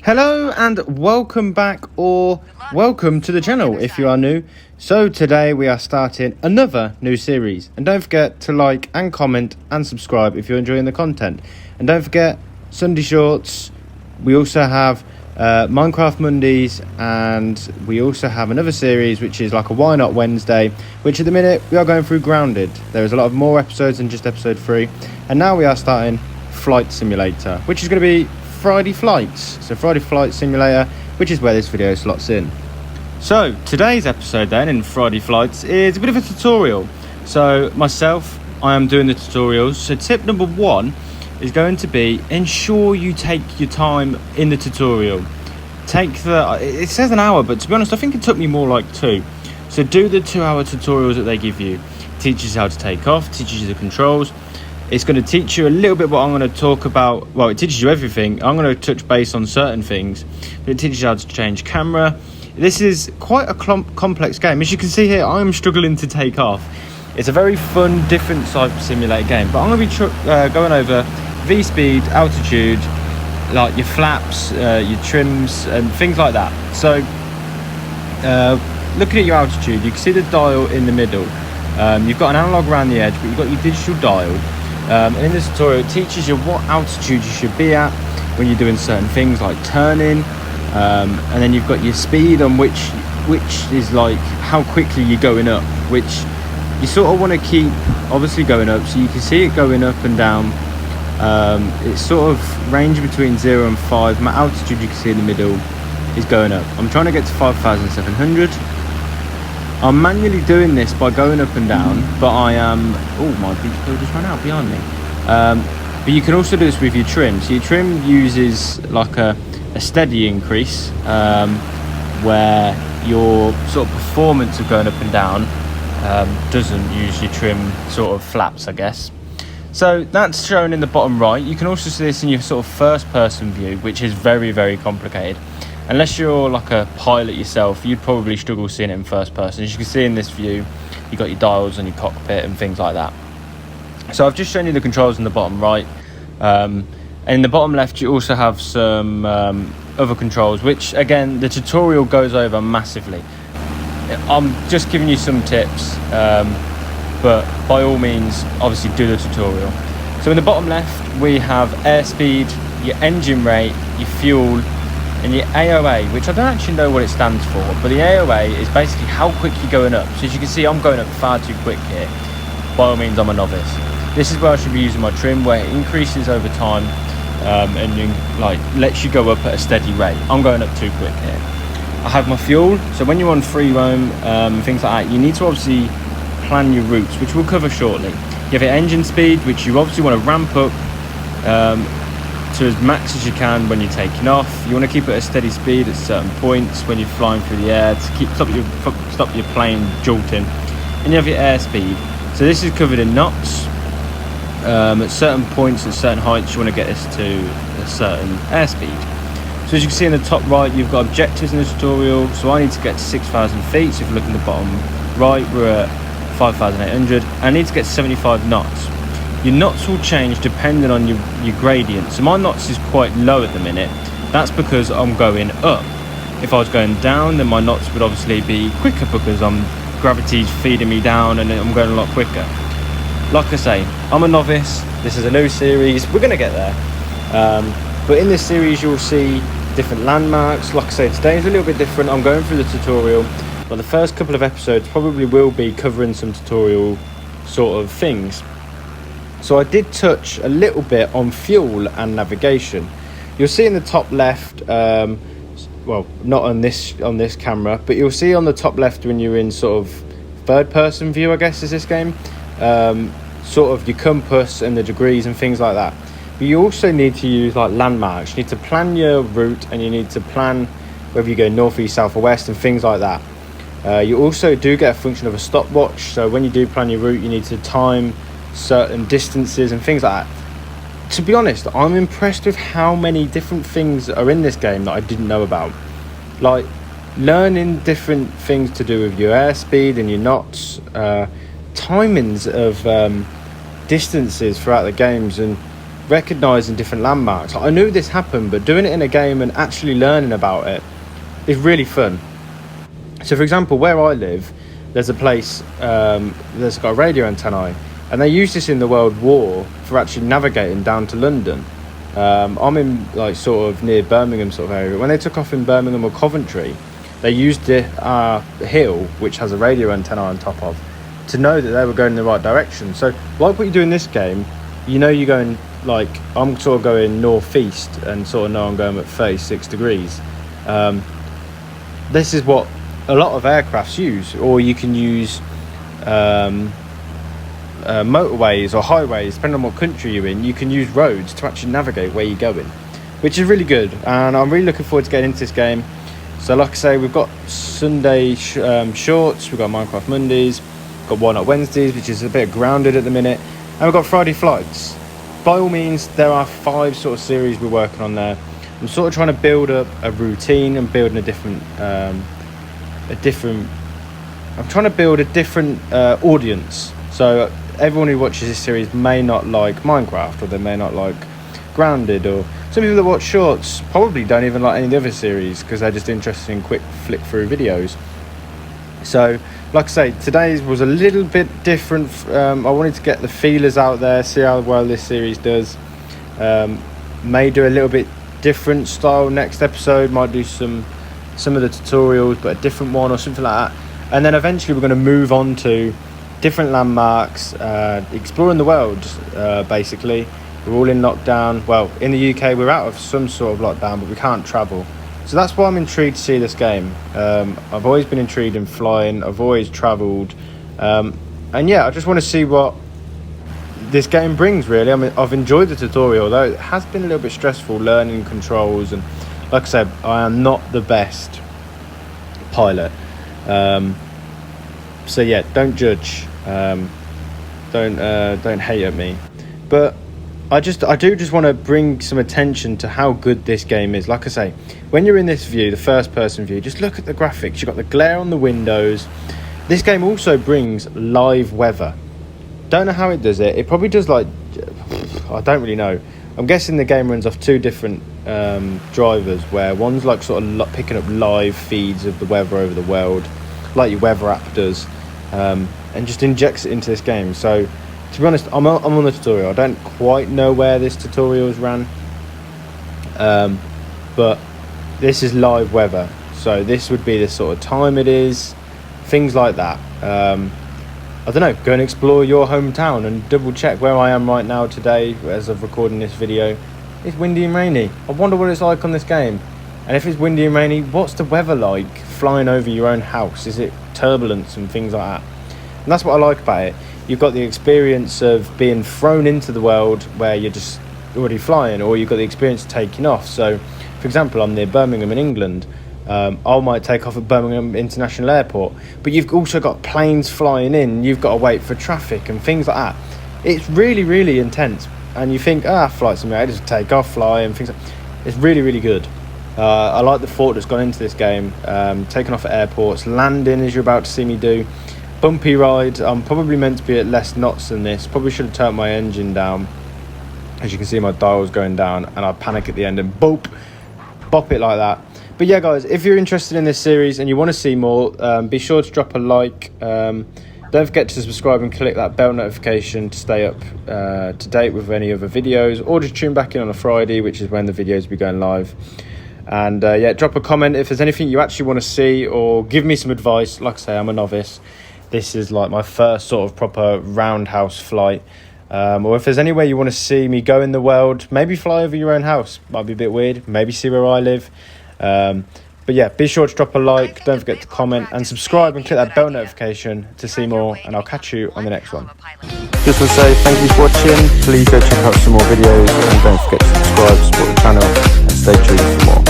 Hello and welcome back, or welcome to the channel if you are new. So today we are starting another new series, and don't forget to like and comment and subscribe if you're enjoying the content. And don't forget Sunday shorts. We also have Minecraft Mondays, and we also have another series which is like a Why Not Wednesday, which at the minute we are going through Grounded. There is a lot of more episodes than just episode 3, and now we are starting Flight Simulator, which is going to be Friday Flights. So Friday Flight Simulator, which is where this video slots in. So today's episode then in Friday Flights is a bit of a tutorial. So myself, I am doing the tutorials. So tip number 1 is going to be ensure you take your time in the tutorial. It says an hour, but to be honest I think it took me more like 2. So do the 2-hour tutorials that they give you. It teaches you how to take off, teaches you the controls. It's going to teach you a little bit what I'm going to talk about. Well, it teaches you everything. I'm going to touch base on certain things. But it teaches you how to change camera. This is quite a complex game. As you can see here, I'm struggling to take off. It's a very fun, different type of simulator game. But I'm going to be going over V-speed, altitude, like your flaps, your trims, and things like that. So, looking at your altitude, you can see the dial in the middle. You've got an analog around the edge, but you've got your digital dial. And in this tutorial it teaches you what altitude you should be at when you're doing certain things like turning, and then you've got your speed on which is like how quickly you're going up, which you sort of want to keep obviously going up, so you can see it going up and down. It's sort of range between 0 and 5. My altitude you can see in the middle is going up. I'm trying to get to 5,700. I'm manually doing this by going up and down, but I am... Oh, my beach build just ran out behind me. But you can also do this with your trim. So your trim uses like a steady increase, where your sort of performance of going up and down doesn't use your trim sort of flaps, I guess. So that's shown in the bottom right. You can also see this in your sort of first person view, which is very, very complicated. Unless you're like a pilot yourself, you'd probably struggle seeing it in first person. As you can see in this view, you've got your dials and your cockpit and things like that. So I've just shown you the controls in the bottom right. And in the bottom left, you also have some other controls, which again, the tutorial goes over massively. I'm just giving you some tips, but by all means, obviously do the tutorial. So in the bottom left, we have airspeed, your engine rate, your fuel, and your AOA, which I don't actually know what it stands for, but the AOA is basically how quick you're going up. So as you can see, I'm going up far too quick here. By all means, I'm a novice. This is where I should be using my trim, where it increases over time, and like lets you go up at a steady rate. I'm going up too quick here. I have my fuel, so when you're on free roam, things like that, you need to obviously plan your routes, which we'll cover shortly. You have your engine speed, which you obviously want to ramp up to as max as you can when you're taking off. You want to keep it at a steady speed at certain points when you're flying through the air to stop your plane jolting. And you have your airspeed. So this is covered in knots. At certain points, at certain heights, you want to get this to a certain airspeed. So as you can see in the top right, you've got objectives in the tutorial. So I need to get to 6,000 feet. So if you look in the bottom right, we're at 5,800. I need to get 75 knots. Your knots will change depending on your gradient. So my knots is quite low at the minute. That's because I'm going up. If I was going down, then my knots would obviously be quicker because gravity's feeding me down and I'm going a lot quicker. Like I say, I'm a novice. This is a new series. We're going to get there. But in this series, you'll see different landmarks. Like I say, today is a little bit different. I'm going through the tutorial, but the first couple of episodes probably will be covering some tutorial sort of things. So I did touch a little bit on fuel and navigation. You'll see in the top left, well, not on this camera, but you'll see on the top left when you're in sort of third person view, I guess is this game, sort of your compass and the degrees and things like that. But you also need to use like landmarks. You need to plan your route, and you need to plan whether you go north, east, south or west and things like that. You also do get a function of a stopwatch. So when you do plan your route, you need to time certain distances and things like that. To be honest, I'm impressed with how many different things are in this game that I didn't know about. Like learning different things to do with your airspeed and your knots, timings of distances throughout the games, and recognizing different landmarks. Like, I knew this happened, but doing it in a game and actually learning about it is really fun. So for example, where I live, there's a place there's got a radio antennae, and they used this in the World War for actually navigating down to London. I'm in like sort of near Birmingham sort of area. When they took off in Birmingham or Coventry, they used the hill, which has a radio antenna on top of, to know that they were going in the right direction. So like what you do in this game, you know you're going, like I'm sort of going northeast and sort of know I'm going at 36 degrees. This is what a lot of aircrafts use. Or you can use motorways or highways, depending on what country you're in. You can use roads to actually navigate where you're going, which is really good, and I'm really looking forward to getting into this game. So like I say, we've got Sunday shorts, we've got Minecraft Mondays, got Why Not Wednesdays, which is a bit grounded at the minute, and we've got Friday flights. By all means, there are 5 sort of series we're working on there. I'm sort of trying to build up a routine and building I'm trying to build a different audience. So everyone who watches this series may not like Minecraft, or they may not like Grounded, or some people that watch shorts probably don't even like any of the other series because they're just interested in quick flick through videos. So like I say, today's was a little bit different. I wanted to get the feelers out there, see how well this series does. May do a little bit different style next episode, might do some of the tutorials but a different one or something like that, and then eventually we're going to move on to different landmarks, exploring the world. Basically, we're all in lockdown. Well, in the UK we're out of some sort of lockdown, but we can't travel. So that's why I'm intrigued to see this game. I've always been intrigued in flying, I've always travelled, and yeah, I just want to see what this game brings, really. I mean, I've enjoyed the tutorial, though it has been a little bit stressful learning controls, and like I said, I am not the best pilot. So yeah, don't judge, don't hate at me, but I do just want to bring some attention to how good this game is. Like I say, when you're in this view, the first person view, just look at the graphics. You've got the glare on the windows. This game also brings live weather. Don't know how it does it. It probably does, like, I don't really know. I'm guessing the game runs off 2 different drivers, where one's like sort of picking up live feeds of the weather over the world, like your weather app does, and just injects it into this game. So to be honest, I'm on the tutorial. I don't quite know where this tutorial is ran, but this is live weather, so this would be the sort of time it is, things like that. I don't know, go and explore your hometown and double check where I am right now today as of recording this video. It's windy and rainy. I wonder what it's like on this game. And if it's windy and rainy, what's the weather like flying over your own house? Is it turbulence and things like that? And that's what I like about it. You've got the experience of being thrown into the world where you're just already flying, or you've got the experience of taking off. So, for example, I'm near Birmingham in England. I might take off at Birmingham International Airport, but you've also got planes flying in. You've got to wait for traffic and things like that. It's really, really intense. And you think, flight simulator, just take off, fly, and things like that. It's really, really good. I like the thought that's gone into this game. Taking off at airports, landing as you're about to see me do. Bumpy ride. I'm probably meant to be at less knots than this. Probably should have turned my engine down. As you can see, my dial's going down, and I panic at the end and boop, bop it like that. But yeah, guys, if you're interested in this series and you want to see more, be sure to drop a like. Don't forget to subscribe and click that bell notification to stay up to date with any other videos, or just tune back in on a Friday, which is when the videos will be going live. And yeah, drop a comment if there's anything you actually want to see, or give me some advice. Like I say, I'm a novice. This is like my first sort of proper roundhouse flight. Or if there's anywhere you want to see me go in the world, maybe fly over your own house. Might be a bit weird. Maybe see where I live. But yeah, be sure to drop a like, don't forget to comment and subscribe and click that bell notification to see more, and I'll catch you on the next one. Just to say thank you for watching, please go check out some more videos, and don't forget to subscribe, support the channel, and stay tuned for more.